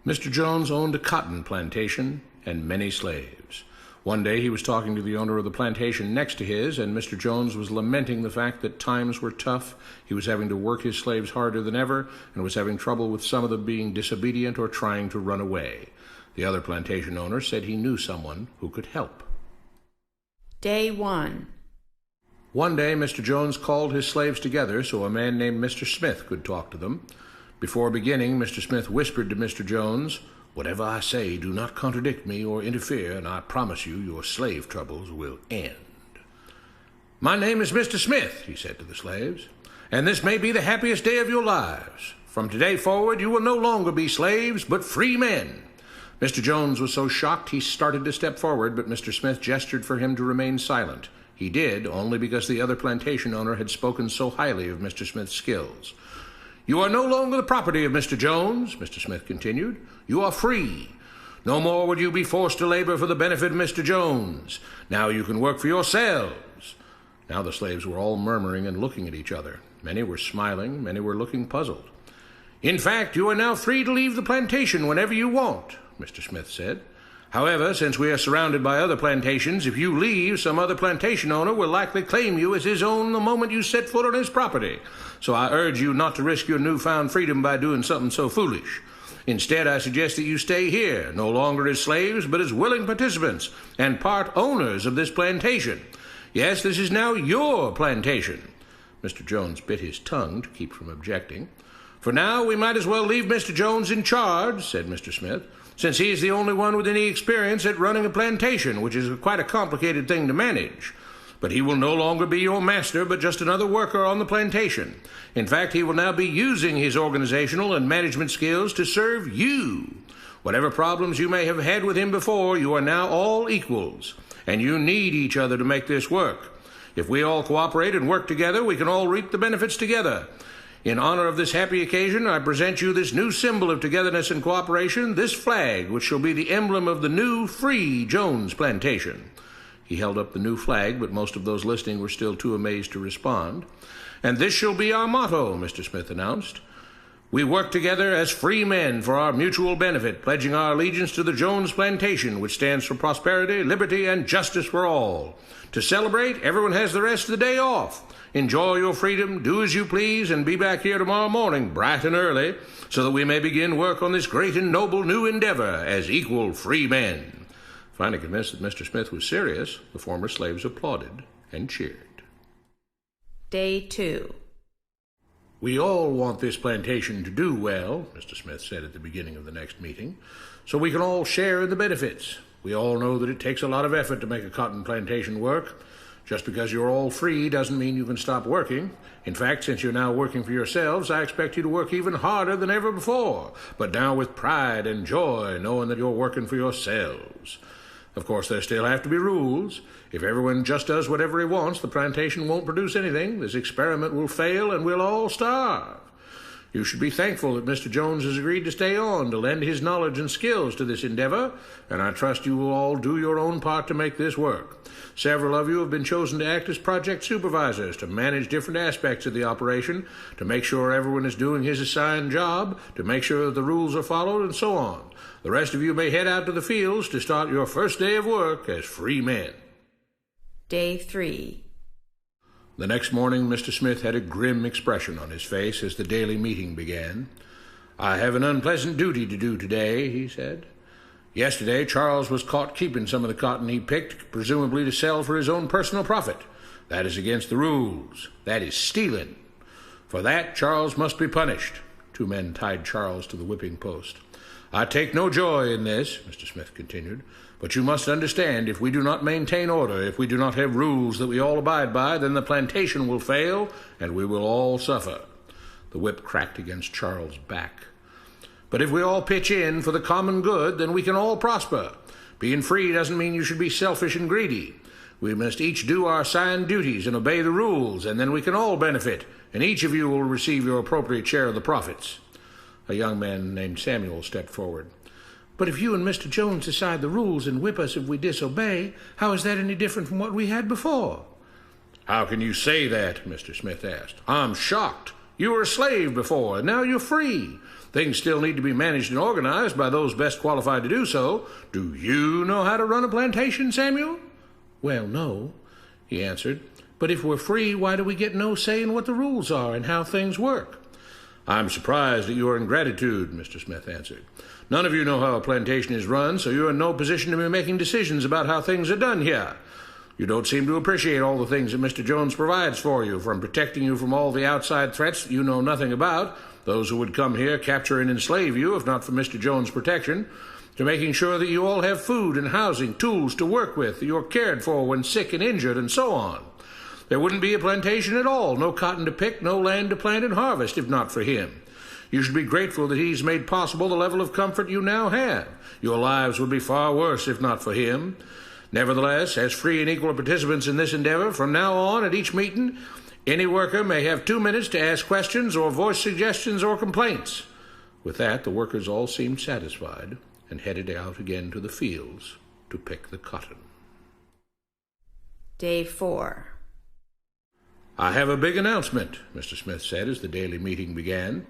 Mr. Jones owned a cotton plantation and many slaves. One day he was talking to the owner of the plantation next to his, and Mr. Jones was lamenting the fact that times were tough. He was having to work his slaves harder than ever, and was having trouble with some of them being disobedient or trying to run away. The other plantation owner said he knew someone who could help. Day 1. One day Mr. Jones called his slaves together so a man named Mr. Smith could talk to them. Before beginning, Mr. Smith whispered to Mr. Jones, "Whatever I say, do not contradict me or interfere, and I promise you your slave troubles will end." "My name is Mr. Smith," he said to the slaves, "and this may be the happiest day of your lives. From today forward, you will no longer be slaves, but free men." Mr. Jones was so shocked he started to step forward, but Mr. Smith gestured for him to remain silent. He did, only because the other plantation owner had spoken so highly of Mr. Smith's skills. "You are no longer the property of Mr. Jones," Mr. Smith continued. "You are free. No more would you be forced to labor for the benefit of Mr. Jones. Now you can work for yourselves." Now the slaves were all murmuring and looking at each other. Many were smiling, many were looking puzzled. "In fact, you are now free to leave the plantation whenever you want," Mr. Smith said. "However, since we are surrounded by other plantations, if you leave, some other plantation owner will likely claim you as his own the moment you set foot on his property. So I urge you not to risk your newfound freedom by doing something so foolish. Instead, I suggest that you stay here, no longer as slaves, but as willing participants and part owners of this plantation. Yes, this is now your plantation." Mr. Jones bit his tongue to keep from objecting. "For now, we might as well leave Mr. Jones in charge," said Mr. Smith, "since he is the only one with any experience at running a plantation, which is quite a complicated thing to manage. But he will no longer be your master, but just another worker on the plantation. In fact, he will now be using his organizational and management skills to serve you. Whatever problems you may have had with him before, you are now all equals, and you need each other to make this work. If we all cooperate and work together, we can all reap the benefits together. In honor of this happy occasion, I present you this new symbol of togetherness and cooperation, this flag, which shall be the emblem of the new, free Jones plantation." He held up the new flag, but most of those listening were still too amazed to respond. "And this shall be our motto," Mr. Smith announced. "We work together as free men for our mutual benefit, pledging our allegiance to the Jones plantation, which stands for prosperity, liberty, and justice for all. To celebrate, everyone has the rest of the day off. Enjoy your freedom, do as you please, and be back here tomorrow morning, bright and early, so that we may begin work on this great and noble new endeavor as equal free men." Finally convinced that Mr. Smith was serious, the former slaves applauded and cheered. Day 2. "We all want this plantation to do well," Mr. Smith said at the beginning of the next meeting, "so we can all share in the benefits. We all know that it takes a lot of effort to make a cotton plantation work. Just because you're all free doesn't mean you can stop working. In fact, since you're now working for yourselves, I expect you to work even harder than ever before, but now with pride and joy, knowing that you're working for yourselves. Of course, there still have to be rules. If everyone just does whatever he wants, the plantation won't produce anything. This experiment will fail, and we'll all starve. You should be thankful that Mr. Jones has agreed to stay on to lend his knowledge and skills to this endeavor, and I trust you will all do your own part to make this work. Several of you have been chosen to act as project supervisors to manage different aspects of the operation, to make sure everyone is doing his assigned job, to make sure that the rules are followed, and so on. The rest of you may head out to the fields to start your first day of work as free men." Day 3. The next morning, Mr. Smith had a grim expression on his face as the daily meeting began. "I have an unpleasant duty to do today," he said. "Yesterday, Charles was caught keeping some of the cotton he picked, presumably to sell for his own personal profit. That is against the rules. That is stealing. For that, Charles must be punished." 2 men tied Charles to the whipping post. "I take no joy in this," Mr. Smith continued, "but you must understand, if we do not maintain order, if we do not have rules that we all abide by, then the plantation will fail, and we will all suffer." The whip cracked against Charles' back. "But if we all pitch in for the common good, then we can all prosper. Being free doesn't mean you should be selfish and greedy. We must each do our assigned duties and obey the rules, and then we can all benefit, and each of you will receive your appropriate share of the profits." A young man named Samuel stepped forward. "But if you and Mr. Jones decide the rules and whip us if we disobey, how is that any different from what we had before?" "How can you say that?" Mr. Smith asked. "I'm shocked. You were a slave before, and now you're free. Things still need to be managed and organized by those best qualified to do so. Do you know how to run a plantation, Samuel?" "Well, no," he answered. "But if we're free, why do we get no say in what the rules are and how things work?" "I'm surprised at your ingratitude," Mr. Smith answered. "None of you know how a plantation is run, so you're in no position to be making decisions about how things are done here. You don't seem to appreciate all the things that Mr. Jones provides for you, from protecting you from all the outside threats that you know nothing about, those who would come here, capture and enslave you, if not for Mr. Jones' protection, to making sure that you all have food and housing, tools to work with, that you're cared for when sick and injured, and so on. There wouldn't be a plantation at all, no cotton to pick, no land to plant and harvest, if not for him. You should be grateful that he's made possible the level of comfort you now have. Your lives would be far worse if not for him. Nevertheless, as free and equal participants in this endeavor, from now on at each meeting, any worker may have 2 minutes to ask questions or voice suggestions or complaints." With that, the workers all seemed satisfied and headed out again to the fields to pick the cotton. Day 4. "I have a big announcement," Mr. Smith said as the daily meeting began.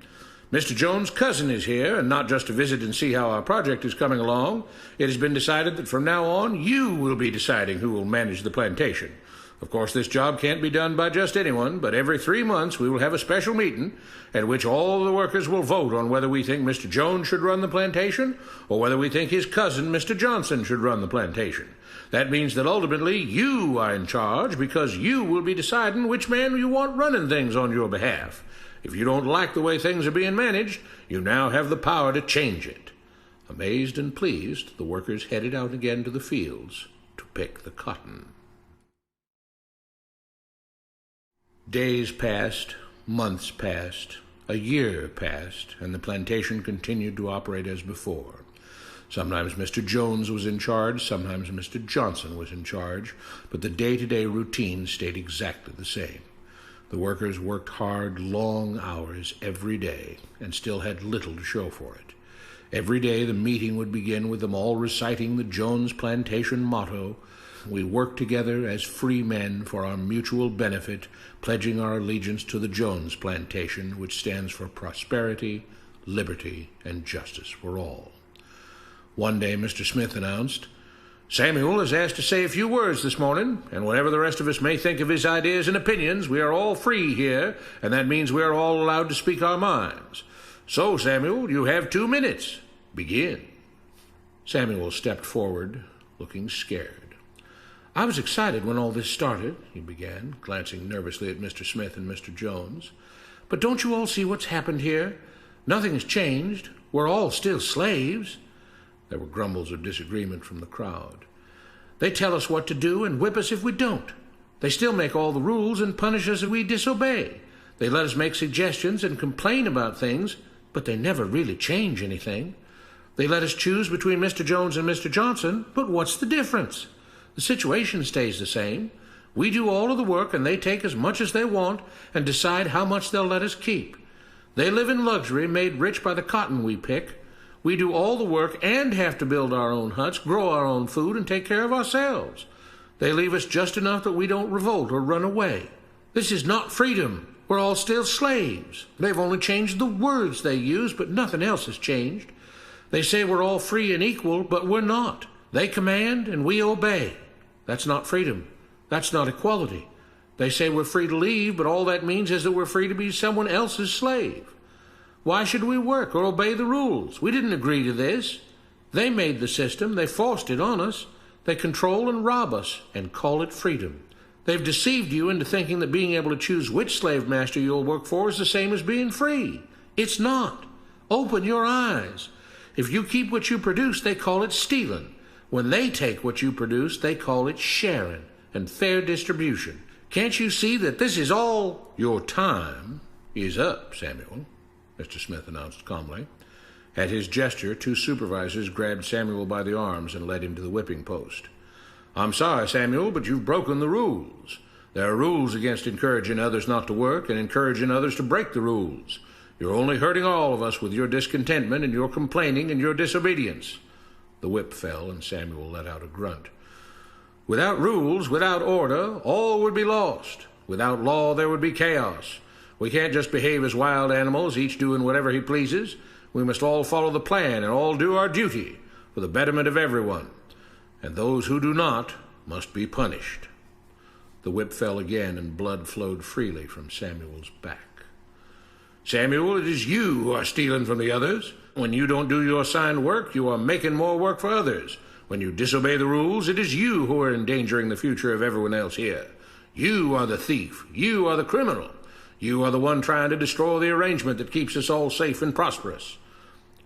"Mr. Jones' cousin is here, and not just to visit and see how our project is coming along. It has been decided that from now on, you will be deciding who will manage the plantation. Of course, this job can't be done by just anyone, but every 3 months we will have a special meeting at which all the workers will vote on whether we think Mr. Jones should run the plantation or whether we think his cousin, Mr. Johnson, should run the plantation. That means that ultimately you are in charge because you will be deciding which man you want running things on your behalf. If you don't like the way things are being managed, you now have the power to change it." Amazed and pleased, the workers headed out again to the fields to pick the cotton. Days passed, months passed, a year passed, and the plantation continued to operate as before. Sometimes Mr. Jones was in charge, sometimes Mr. Johnson was in charge, but the day-to-day routine stayed exactly the same. The workers worked hard, long hours every day, and still had little to show for it. Every day the meeting would begin with them all reciting the Jones Plantation motto, "We work together as free men for our mutual benefit, pledging our allegiance to the Jones Plantation, which stands for prosperity, liberty, and justice for all." One day Mr. Smith announced, "Samuel is asked to say a few words this morning, and whatever the rest of us may think of his ideas and opinions, we are all free here, and that means we are all allowed to speak our minds. So, Samuel, you have 2 minutes. Begin." Samuel stepped forward, looking scared. "I was excited when all this started," he began, glancing nervously at Mr. Smith and Mr. Jones. "But don't you all see what's happened here? Nothing has changed. We're all still slaves." There were grumbles of disagreement from the crowd. "They tell us what to do and whip us if we don't. They still make all the rules and punish us if we disobey. They let us make suggestions and complain about things, but they never really change anything. They let us choose between Mr. Jones and Mr. Johnson, but what's the difference? The situation stays the same. We do all of the work and they take as much as they want and decide how much they'll let us keep. They live in luxury, made rich by the cotton we pick. We do all the work and have to build our own huts, grow our own food, and take care of ourselves. They leave us just enough that we don't revolt or run away. This is not freedom. We're all still slaves. They've only changed the words they use, but nothing else has changed. They say we're all free and equal, but we're not. They command and we obey. That's not freedom. That's not equality. They say we're free to leave, but all that means is that we're free to be someone else's slave. Why should we work or obey the rules? We didn't agree to this. They made the system. They forced it on us. They control and rob us and call it freedom. They've deceived you into thinking that being able to choose which slave master you'll work for is the same as being free. It's not. Open your eyes. If you keep what you produce, they call it stealing. When they take what you produce, they call it sharing and fair distribution. Can't you see that this is all? Your time is up, Samuel, Mr. Smith announced calmly. At his gesture, 2 supervisors grabbed Samuel by the arms and led him to the whipping post. I'm sorry, Samuel, but you've broken the rules. There are rules against encouraging others not to work and encouraging others to break the rules. You're only hurting all of us with your discontentment and your complaining and your disobedience. The whip fell, and Samuel let out a grunt. Without rules, without order, all would be lost. Without law, there would be chaos. We can't just behave as wild animals, each doing whatever he pleases. We must all follow the plan and all do our duty for the betterment of everyone. And those who do not must be punished. The whip fell again, and blood flowed freely from Samuel's back. Samuel, it is you who are stealing from the others. When you don't do your assigned work, you are making more work for others. When you disobey the rules, it is you who are endangering the future of everyone else here. You are the thief. You are the criminal. You are the one trying to destroy the arrangement that keeps us all safe and prosperous.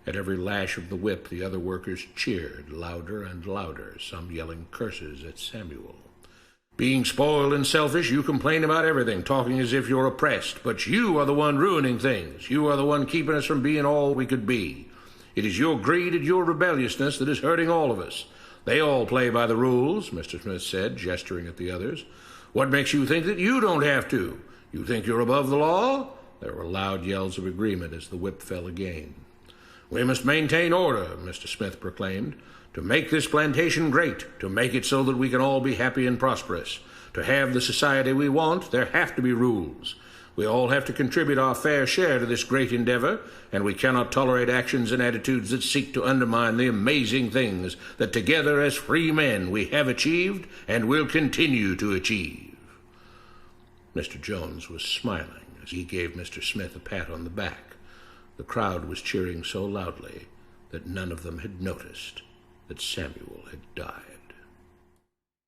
At every lash of the whip, the other workers cheered louder and louder, some yelling curses at Samuel. Being spoiled and selfish, you complain about everything, talking as if you're oppressed. But you are the one ruining things. You are the one keeping us from being all we could be. It is your greed and your rebelliousness that is hurting all of us. They all play by the rules, Mr. Smith said, gesturing at the others. What makes you think that you don't have to? You think you're above the law? There were loud yells of agreement as the whip fell again. We must maintain order, Mr. Smith proclaimed, to make this plantation great, to make it so that we can all be happy and prosperous. To have the society we want, there have to be rules. We all have to contribute our fair share to this great endeavor, and we cannot tolerate actions and attitudes that seek to undermine the amazing things that together as free men we have achieved and will continue to achieve. Mr. Jones was smiling as he gave Mr. Smith a pat on the back. The crowd was cheering so loudly that none of them had noticed that Samuel had died.